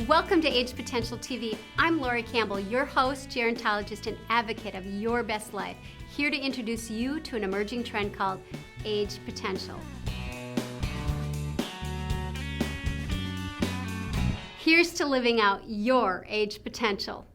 Welcome to Age Potential TV. I'm Lori Campbell, your host, gerontologist, and advocate of your best life, here to introduce you to an emerging trend called Age Potential. Here's to living out your age potential.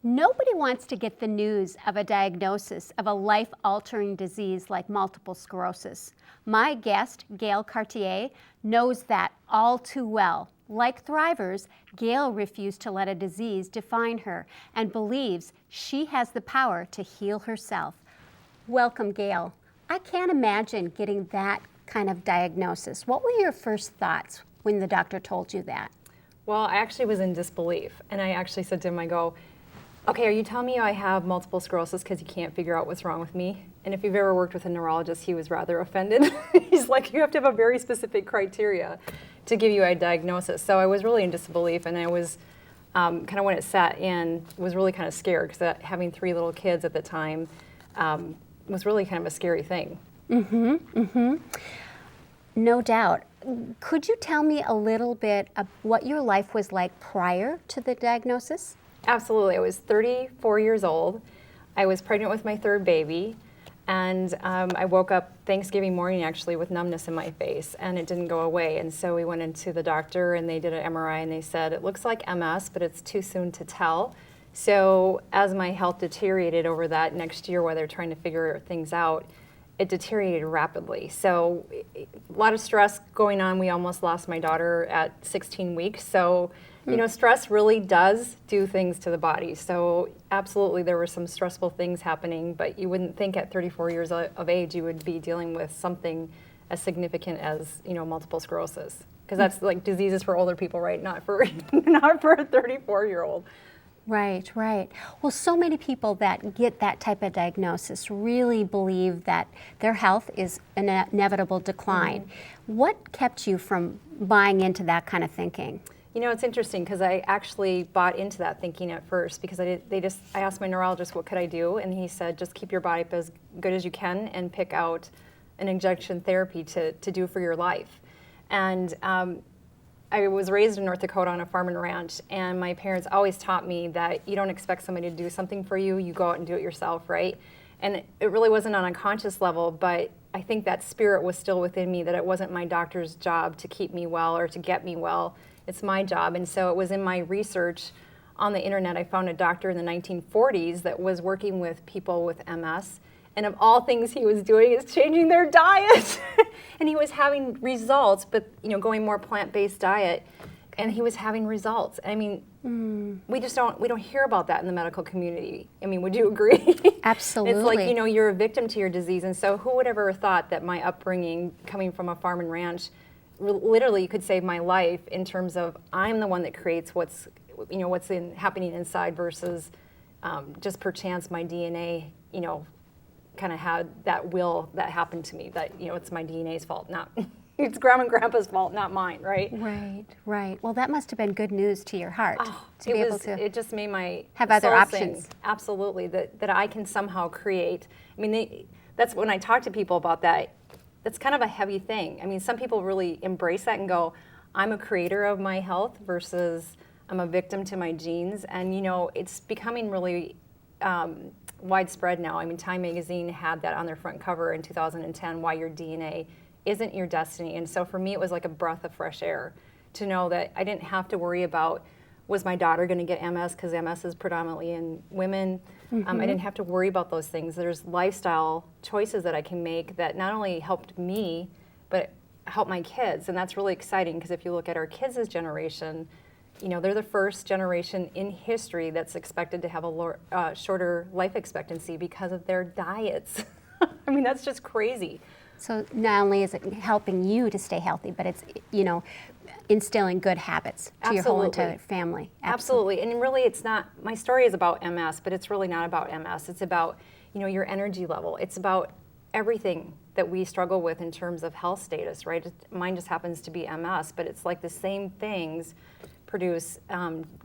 Nobody wants to get the news of a diagnosis of a life-altering disease like multiple sclerosis. My guest, Gayle Cartier, knows that all too well. Like thrivers, Gayle refused to let a disease define her and believes she has the power to heal herself. Welcome, Gayle. I can't imagine getting that kind of diagnosis. What were your first thoughts when the doctor told you that? Well, I actually was in disbelief, and I actually said to him, I go, okay, are you telling me I have multiple sclerosis because you can't figure out what's wrong with me? And if you've ever worked with a neurologist, he was rather offended. He's like, you have to have a very specific criteria to give you a diagnosis. So I was really in disbelief, and I was kind of, when it sat in, was really kind of scared because having 3 little kids at the time was really kind of a scary thing. No doubt. Could you tell me a little bit of what your life was like prior to the diagnosis? Absolutely. I was 34 years old. I was pregnant with my 3rd baby, and I woke up Thanksgiving morning actually with numbness in my face, and it didn't go away. And so we went into the doctor, and they did an MRI, and they said, it looks like MS, but it's too soon to tell. So as my health deteriorated over that next year while they're trying to figure things out, it deteriorated rapidly. So a lot of stress going on. We almost lost my daughter at 16 weeks. So, you know, stress really does do things to the body. So absolutely there were some stressful things happening, but you wouldn't think at 34 years of age you would be dealing with something as significant as, you know, multiple sclerosis. Because that's like diseases for older people, right? Not for not for a 34-year-old. Right, right. Well, so many people that get that type of diagnosis really believe that their health is an inevitable decline. What kept you from buying into that kind of thinking? You know, it's interesting because I actually bought into that thinking at first because I asked my neurologist what could I do, and he said just keep your body as good as you can and pick out an injection therapy to do for your life. And I was raised in North Dakota on a farm and ranch, and my parents always taught me that you don't expect somebody to do something for you, you go out and do it yourself, right? And it really wasn't on a conscious level, but I think that spirit was still within me, that it wasn't my doctor's job to keep me well or to get me well. It's my job. And so it was in my research on the internet, I found a doctor in the 1940s that was working with people with MS. And of all things he was doing is changing their diet. And he was having results, but you know, going more plant-based diet, and he was having results. I mean, we don't hear about that in the medical community. I mean, would you agree? Absolutely. It's like, you know, you're a victim to your disease. And so who would ever have thought that my upbringing coming from a farm and ranch literally could save my life in terms of I'm the one that creates what's happening inside versus just perchance my DNA, you know, kind of had that will that happened to me, that, you know, it's my DNA's fault, not it's Grandma and Grandpa's fault, not mine, right? Right, right. Well, that must have been good news to your heart to be able to it just made my have other soul options. Sing. Absolutely, that I can somehow create. I mean, that's when I talk to people about that. That's kind of a heavy thing. I mean, some people really embrace that and go, I'm a creator of my health versus I'm a victim to my genes. And, you know, it's becoming really widespread now. I mean, Time magazine had that on their front cover in 2010, why your DNA isn't your destiny. And so for me, it was like a breath of fresh air to know that I didn't have to worry about, was my daughter going to get MS, because MS is predominantly in women. I didn't have to worry about those things. There's lifestyle choices that I can make that not only helped me, but helped my kids. And that's really exciting, because if you look at our kids' generation, you know, they're the first generation in history that's expected to have a shorter life expectancy because of their diets. I mean, that's just crazy. So not only is it helping you to stay healthy, but it's, you know, instilling good habits to your whole entire family. Absolutely. And really, it's not, my story is about MS, but it's really not about MS. It's about, you know, your energy level. It's about everything that we struggle with in terms of health status, right? Mine just happens to be MS, but it's like the same things produce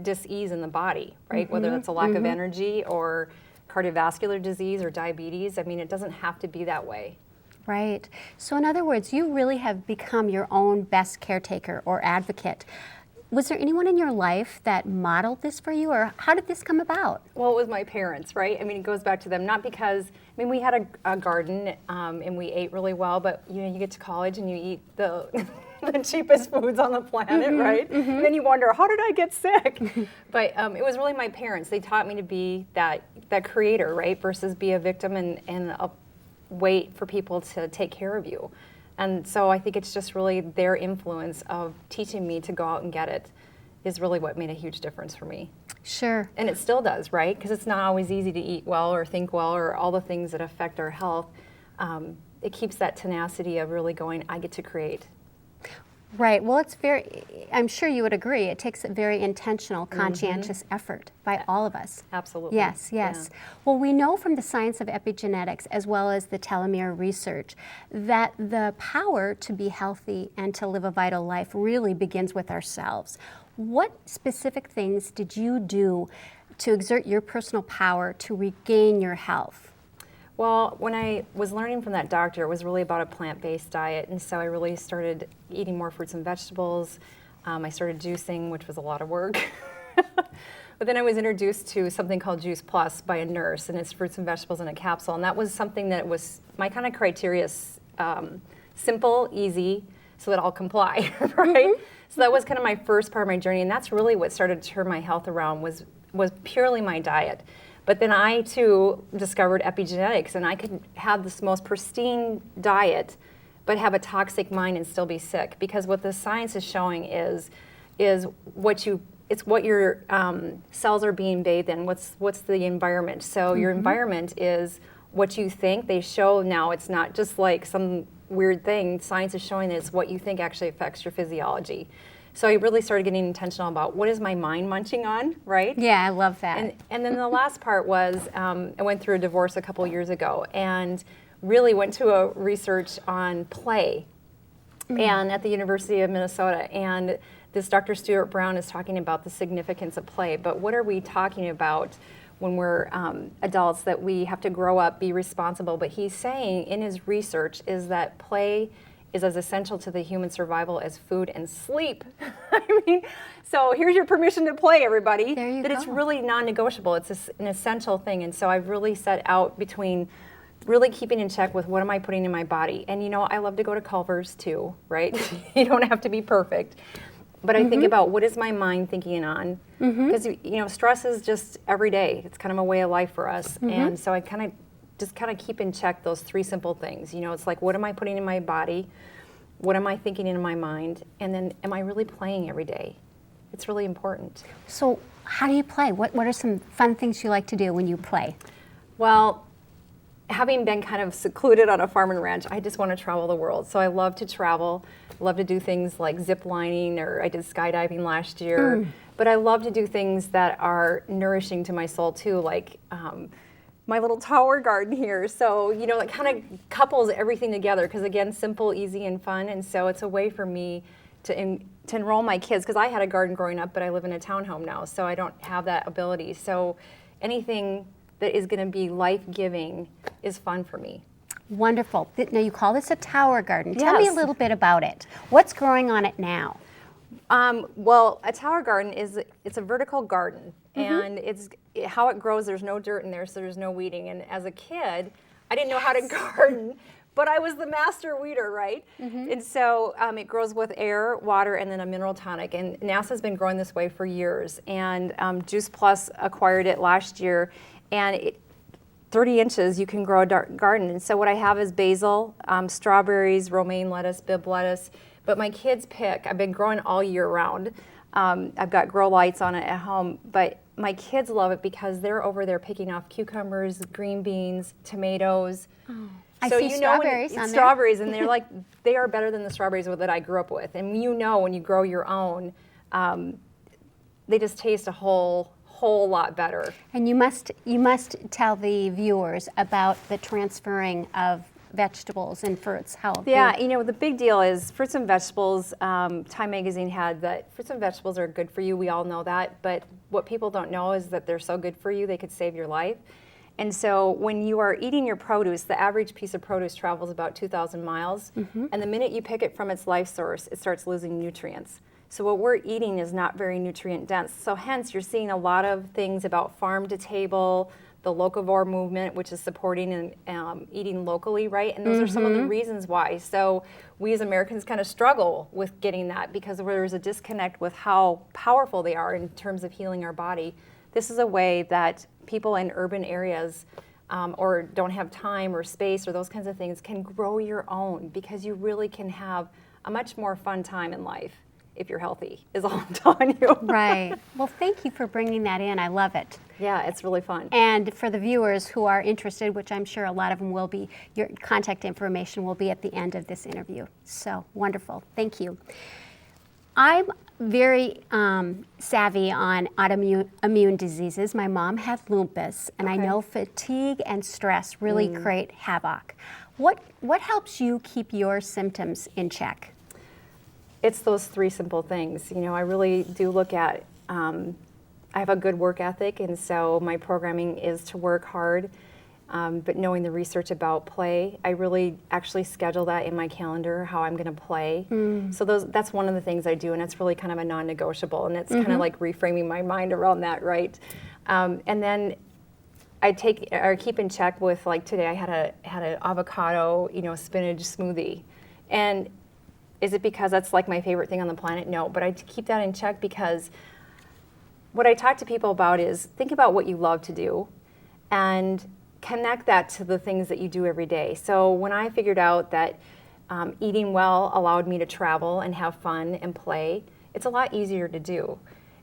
dis-ease in the body, right? Whether that's a lack of energy or cardiovascular disease or diabetes. I mean, it doesn't have to be that way. Right. So in other words, you really have become your own best caretaker or advocate. Was there anyone in your life that modeled this for you, or how did this come about? Well, it was my parents, right? I mean, it goes back to them, not because, I mean, we had a garden and we ate really well, but you know, you get to college and you eat the the cheapest foods on the planet, right? And then you wonder, how did I get sick? But it was really my parents. They taught me to be that creator, right? Versus be a victim and wait for people to take care of you. And so I think it's just really their influence of teaching me to go out and get it is really what made a huge difference for me. Sure. And it still does, right? Because it's not always easy to eat well or think well or all the things that affect our health. It keeps that tenacity of really going, I get to create. Right. Well, it's I'm sure you would agree, it takes a very intentional, conscientious effort by all of us. Absolutely. Yes, yes. Yeah. Well, we know from the science of epigenetics as well as the telomere research that the power to be healthy and to live a vital life really begins with ourselves. What specific things did you do to exert your personal power to regain your health? Well, when I was learning from that doctor, it was really about a plant-based diet, and so I really started eating more fruits and vegetables. I started juicing, which was a lot of work. But then I was introduced to something called Juice Plus by a nurse, and it's fruits and vegetables in a capsule, and that was something that was my kind of criteria, simple, easy, so that I'll comply, right? So that was kind of my first part of my journey, and that's really what started to turn my health around was purely my diet. But then I, too, discovered epigenetics, and I could have this most pristine diet, but have a toxic mind and still be sick. Because what the science is showing is what your cells are being bathed in, what's the environment. So your environment is what you think. They show now it's not just like some weird thing. Science is showing that it's what you think actually affects your physiology. So I really started getting intentional about what is my mind munching on, right? Yeah, I love that. And then the last part was I went through a divorce a couple years ago and really went to a research on play and at the University of Minnesota. And this Dr. Stuart Brown is talking about the significance of play. But what are we talking about when we're adults that we have to grow up, be responsible? But he's saying in his research is that play is as essential to the human survival as food and sleep. I mean, so here's your permission to play, everybody. There you that go. It's really non-negotiable. It's an essential thing. And so I've really set out between really keeping in check with what am I putting in my body. And you know, I love to go to Culver's too, right? You don't have to be perfect. But I think about what is my mind thinking on? Because you know, stress is just every day. It's kind of a way of life for us. And so I just keep in check those three simple things. You know, it's like, what am I putting in my body? What am I thinking in my mind? And then, am I really playing every day? It's really important. So how do you play? What are some fun things you like to do when you play? Well, having been kind of secluded on a farm and ranch, I just want to travel the world. So I love to travel, love to do things like zip lining, or I did skydiving last year. But I love to do things that are nourishing to my soul too, like my little tower garden here. So, you know, it kind of couples everything together because, again, simple, easy, and fun. And so it's a way for me to enroll my kids, because I had a garden growing up, but I live in a townhome now, so I don't have that ability. So anything that is going to be life-giving is fun for me. Wonderful. Now, you call this a tower garden. Tell me a Yes. little bit about it. What's growing on it now? Well, a tower garden it's a vertical garden, and how it grows, there's no dirt in there, so there's no weeding. And as a kid, I didn't know how to garden, but I was the master weeder, right? And so it grows with air, water, and then a mineral tonic. And NASA's been growing this way for years. And Juice Plus acquired it last year, and 30 inches, you can grow a garden. And so what I have is basil, strawberries, romaine lettuce, Bibb lettuce. But my kids pick. I've been growing all year round. I've got grow lights on it at home, but my kids love it because they're over there picking off cucumbers, green beans, tomatoes. I So see you know strawberries on there. strawberries, and they're like, they are better than the strawberries that I grew up with. And you know, when you grow your own, they just taste a whole lot better. And you must tell the viewers about the transferring of vegetables and fruits. Yeah, you know, the big deal is fruits and vegetables. Time Magazine had that fruits and vegetables are good for you. We all know that. But what people don't know is that they're so good for you, they could save your life. And so when you are eating your produce, the average piece of produce travels about 2,000 miles. And the minute you pick it from its life source, it starts losing nutrients. So what we're eating is not very nutrient dense. So hence you're seeing a lot of things about farm to table, the locavore movement, which is supporting and eating locally, right? And those are some of the reasons why. So we as Americans kind of struggle with getting that because there's a disconnect with how powerful they are in terms of healing our body. This is a way that people in urban areas or don't have time or space or those kinds of things can grow your own, because you really can have a much more fun time in life if you're healthy, is all I'm telling you. Right. Well, thank you for bringing that in. I love it. Yeah, it's really fun. And for the viewers who are interested, which I'm sure a lot of them will be, your contact information will be at the end of this interview. So wonderful. Thank you. I'm very savvy on autoimmune diseases. My mom had lupus, and I know fatigue and stress really create havoc. What helps you keep your symptoms in check? It's those three simple things. You know, I really do look at, I have a good work ethic, and so my programming is to work hard, but knowing the research about play, I really actually schedule that in my calendar, how I'm gonna play. So that's one of the things I do, and it's really kind of a non-negotiable, and it's kind of like reframing my mind around that, right? And then I keep in check with, like today I had an avocado, spinach smoothie. And is it because that's like my favorite thing on the planet? No, but I keep that in check because what I talk to people about is think about what you love to do and connect that to the things that you do every day. So when I figured out that eating well allowed me to travel and have fun and play, it's a lot easier to do.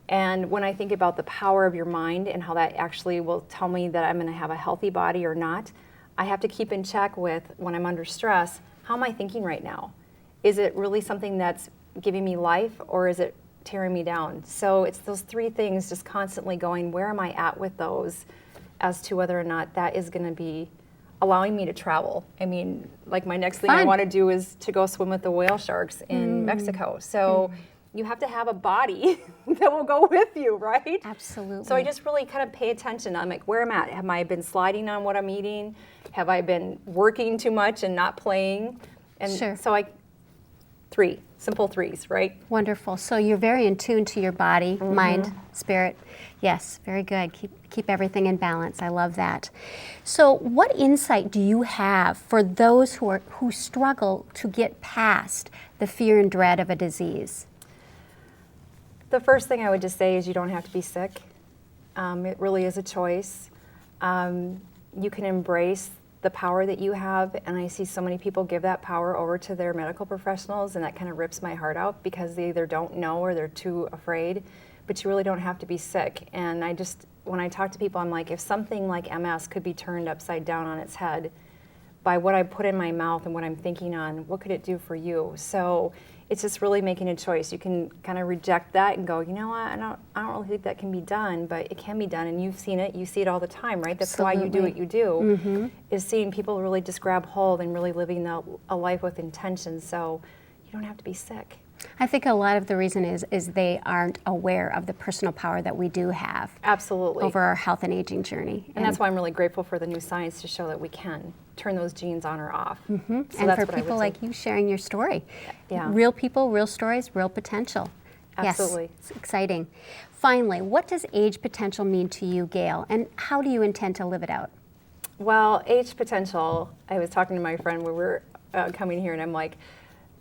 And when I think about the power of your mind and how that actually will tell me that I'm going to have a healthy body or not, I have to keep in check with, when I'm under stress, how am I thinking right now? Is it really something that's giving me life, or is it tearing me down? So it's those three things, just constantly going, where am I at with those, as to whether or not that is going to be allowing me to travel. I mean, like my next thing I want to do is to go swim with the whale sharks in Mexico. So you have to have a body that will go with you, right? Absolutely. So I just really kind of pay attention. I'm like, where am I at? Have I been sliding on what I'm eating? Have I been working too much and not playing? And so simple threes, right? Wonderful. So you're very in tune to your body, mind, spirit. Yes, very good. Keep everything in balance. I love that. So what insight do you have for those who struggle to get past the fear and dread of a disease? The first thing I would just say is you don't have to be sick. It really is a choice. You can embrace the power that you have, and I see so many people give that power over to their medical professionals, and that kind of rips my heart out because they either don't know or they're too afraid, but you really don't have to be sick. And when I talk to people, I'm like, if something like MS could be turned upside down on its head by what I put in my mouth and what I'm thinking on, what could it do for you? So it's just really making a choice. You can kind of reject that and go, you know what, I don't really think that can be done, but it can be done, and you've seen it, you see it all the time, right? That's why you do what you do, is seeing people really just grab hold and really living a life with intention, so you don't have to be sick. I think a lot of the reason is they aren't aware of the personal power that we do have. Absolutely. Over our health and aging journey. And that's why I'm really grateful for the new science to show that we can turn those genes on or off. So and for people like you sharing your story. Yeah. Real people, real stories, real potential. Absolutely. Yes, it's exciting. Finally, what does age potential mean to you, Gayle, and how do you intend to live it out? Well, age potential, I was talking to my friend when we were coming here, and I'm like,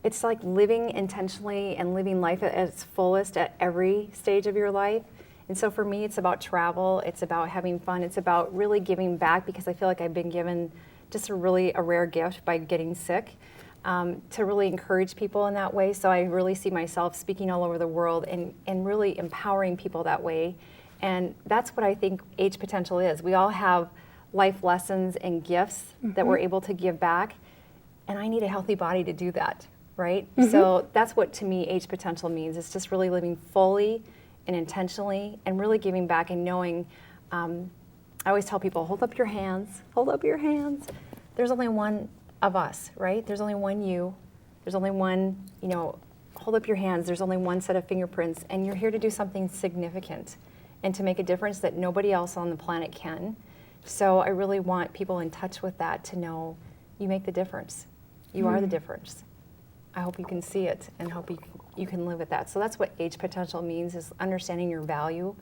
it's like living intentionally and living life at its fullest at every stage of your life. And so for me, it's about travel, it's about having fun, it's about really giving back, because I feel like I've been given just a rare gift by getting sick, to really encourage people in that way. So I really see myself speaking all over the world and really empowering people that way. And that's what I think age potential is. We all have life lessons and gifts that we're able to give back, and I need a healthy body to do that. Right? So that's what, to me, age potential means. It's just really living fully and intentionally and really giving back and knowing, I always tell people, hold up your hands, hold up your hands. There's only one of us, right? There's only one you. There's only one, hold up your hands. There's only one set of fingerprints, and you're here to do something significant and to make a difference that nobody else on the planet can. So I really want people in touch with that to know you make the difference. You are the difference. I hope you can see it and hope you can live with that. So that's what age potential means, is understanding your value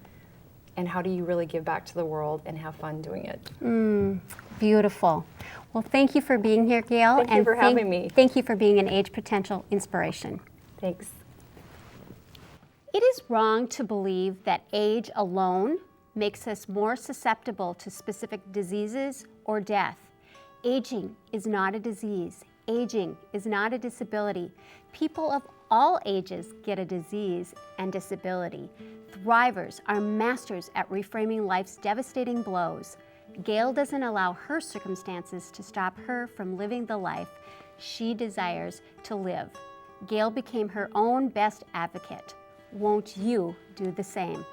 and how do you really give back to the world and have fun doing it. Beautiful. Well, thank you for being here, Gayle. Thank you for having me. Thank you for being an Age Potential inspiration. Thanks. It is wrong to believe that age alone makes us more susceptible to specific diseases or death. Aging is not a disease. Aging is not a disability. People of all ages get a disease and disability. Thrivers are masters at reframing life's devastating blows. Gayle doesn't allow her circumstances to stop her from living the life she desires to live. Gayle became her own best advocate. Won't you do the same?